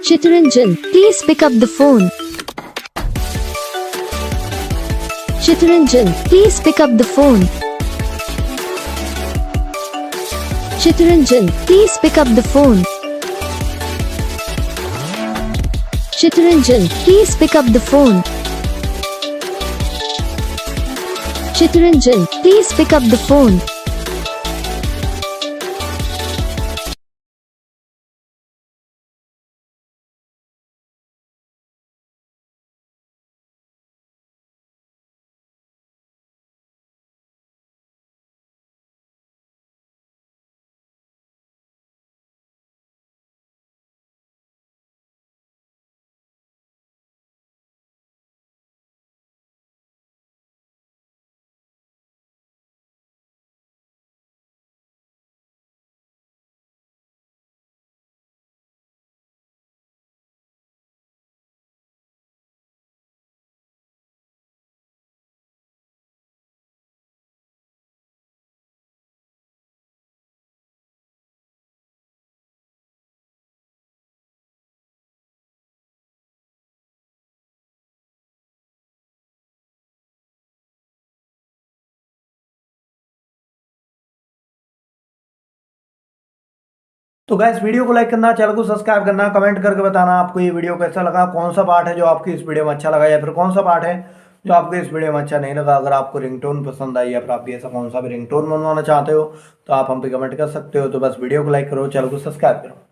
Chitranjan, please pick up the phone. Chitranjan, please pick up the phone. Chitranjan, please pick up the phone. Chitranjan, please pick up the phone. Chitranjan, please pick up the phone. तो gas video को like करना, channel को subscribe करना, comment करके बताना आपको ये video कैसा लगा, कौन सा पार्ट है जो आपको इस वीडियो में अच्छा लगा या फिर कौन सा पार्ट है जो आपको इस वीडियो में अच्छा नहीं लगा। अगर आपको रिंगटोन पसंद आई या फिर आप भी ऐसा कौन सा भी रिंगटोन बनवाना चाहते हो तो आप हम पे कमेंट कर सकते हो। तो बस वीडियो को लाइक करो, चैनल को सब्सक्राइब करो।